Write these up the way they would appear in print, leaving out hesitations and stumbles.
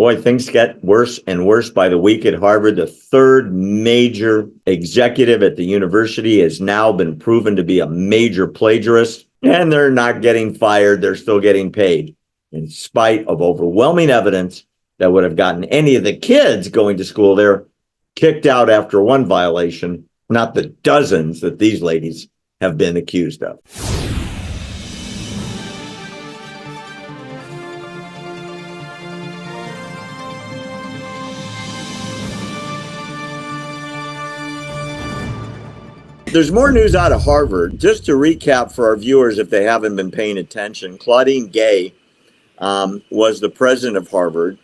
Boy, things get worse and worse by the week at Harvard. The third major executive at the university has now been proven to be a major plagiarist, and they're not getting fired. They're still getting paid, in spite of overwhelming evidence that would have gotten any of the kids going to school there kicked out after one violation, not the dozens that these ladies have been accused of. There's more news out of Harvard. Just to recap for our viewers, if they haven't been paying attention, Claudine Gay was the president of Harvard.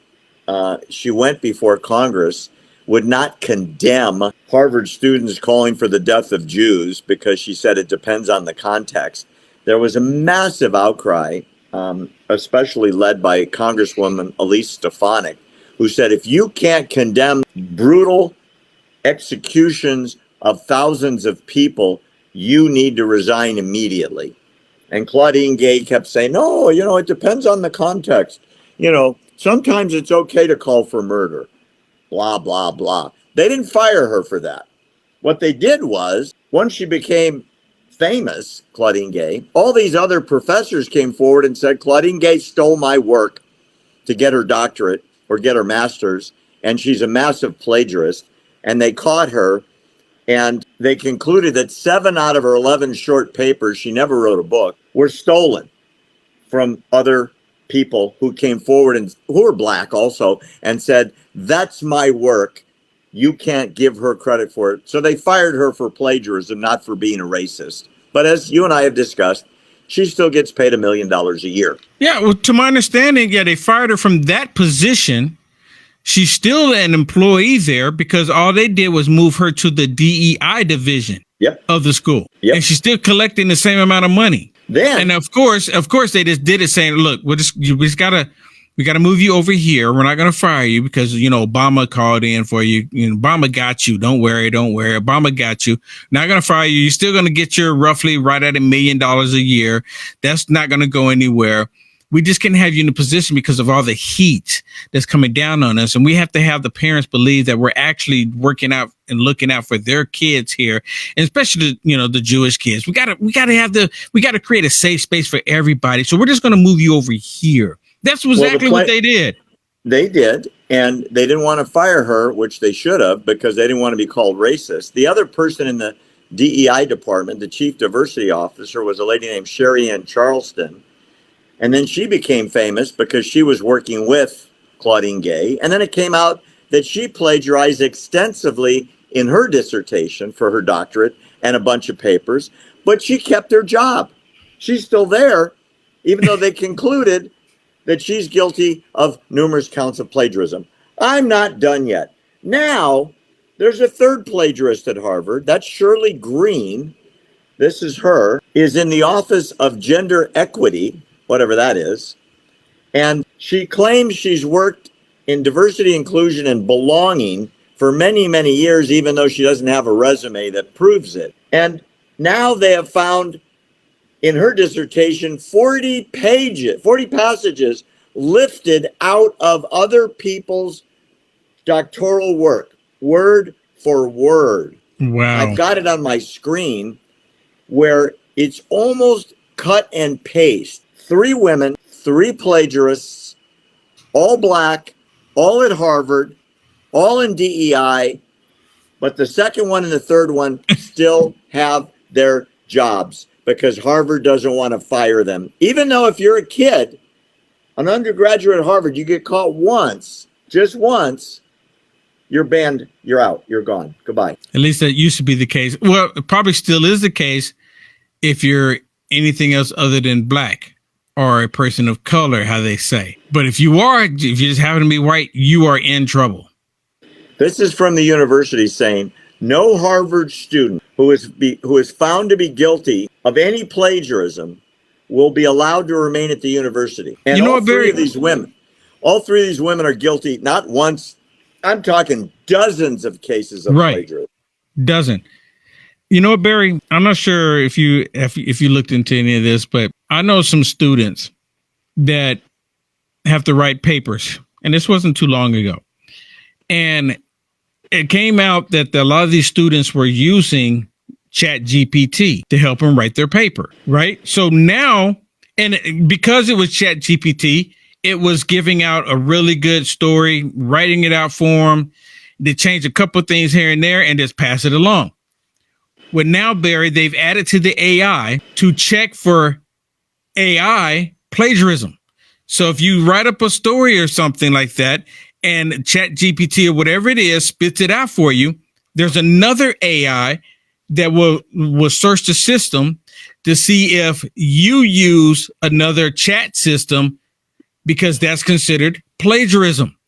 She went before Congress, would not condemn Harvard students calling for the death of Jews because she said it depends on the context. There was a massive outcry, especially led by Congresswoman Elise Stefanik, who said, if you can't condemn brutal executions of thousands of people, you need to resign immediately. And Claudine Gay kept saying, no, it depends on the context. Sometimes it's okay to call for murder, blah, blah, blah. They didn't fire her for that. What they did was, once she became famous, Claudine Gay, all these other professors came forward and said, Claudine Gay stole my work to get her doctorate or get her master's, and she's a massive plagiarist. And they caught her. And they concluded that 7 out of her 11 short papers, she never wrote a book, were stolen from other people who came forward and who were black also and said, that's my work. You can't give her credit for it. So they fired her for plagiarism, not for being a racist. But as you and I have discussed, she still gets paid $1 million a year. Yeah, well, to my understanding, they fired her from that position. She's still an employee there because all they did was move her to the DEI division of the school. And she's still collecting the same amount of money. And of course, they just did it saying, look, we gotta move you over here. We're not going to fire you because, Obama called in for you. Obama got you. Don't worry. Obama got you. Not going to fire you. You're still going to get your roughly right at $1 million a year. That's not going to go anywhere. We just can't have you in a position because of all the heat that's coming down on us. And we have to have the parents believe that we're actually working out and looking out for their kids here, and especially, the Jewish kids. We gotta create a safe space for everybody. So we're just going to move you over here. That's exactly what they did. They did. And they didn't want to fire her, which they should have, because they didn't want to be called racist. The other person in the DEI department, the chief diversity officer, was a lady named Sherry Ann Charleston. And then she became famous because she was working with Claudine Gay. And then it came out that she plagiarized extensively in her dissertation for her doctorate and a bunch of papers, but she kept her job. She's still there, even though they concluded that she's guilty of numerous counts of plagiarism. I'm not done yet. Now, there's a third plagiarist at Harvard. That's Shirley Green. This is her, is in the Office of Gender Equity, whatever that is. And she claims she's worked in diversity, inclusion, and belonging for many, many years, even though she doesn't have a resume that proves it. And now they have found in her dissertation 40 passages lifted out of other people's doctoral work, word for word. Wow. I've got it on my screen where it's almost cut and paste. 3 women, 3 plagiarists, all black, all at Harvard, all in DEI, but the second one and the third one still have their jobs because Harvard doesn't want to fire them. Even though if you're a kid, an undergraduate at Harvard, you get caught once, just once, you're banned, you're out, you're gone, goodbye. At least that used to be the case. Well, it probably still is the case if you're anything else other than black. Or a person of color, how they say. But if you just happen to be white, you are in trouble. This is from the university saying, no Harvard student who is found to be guilty of any plagiarism will be allowed to remain at the university. And all three of these women are guilty, not once. I'm talking dozens of cases of plagiarism. Dozen. You know what, Barry? I'm not sure if you looked into any of this, but I know some students that have to write papers and this wasn't too long ago. And it came out that a lot of these students were using Chat GPT to help them write their paper, right? So now, and because it was Chat GPT, it was giving out a really good story, writing it out for them. They change a couple of things here and there and just pass it along. Well, now, Barry, they've added to the AI to check for AI plagiarism. So if you write up a story or something like that and Chat GPT or whatever it is spits it out for you, there's another AI that will search the system to see if you use another chat system, because that's considered plagiarism.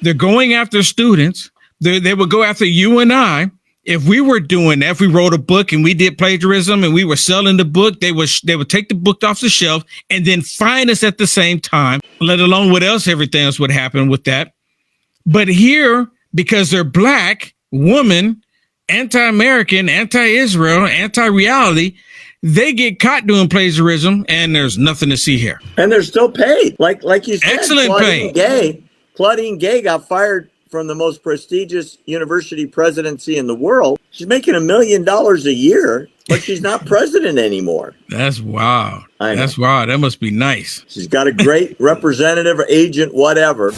They're going after students. They would go after you and I. If we were doing that, if we wrote a book and we did plagiarism and we were selling the book, they would take the book off the shelf and then fine us at the same time, let alone what else, everything else would happen with that. But here, because they're Black, woman, anti-American, anti-Israel, anti-reality, they get caught doing plagiarism and there's nothing to see here. And they're still paid. Like you said, excellent pay. Claudine Gay got fired from the most prestigious university presidency in the world. She's making $1 million a year, but she's not president anymore. That's wild. That's wild. That must be nice. She's got a great representative or agent, whatever.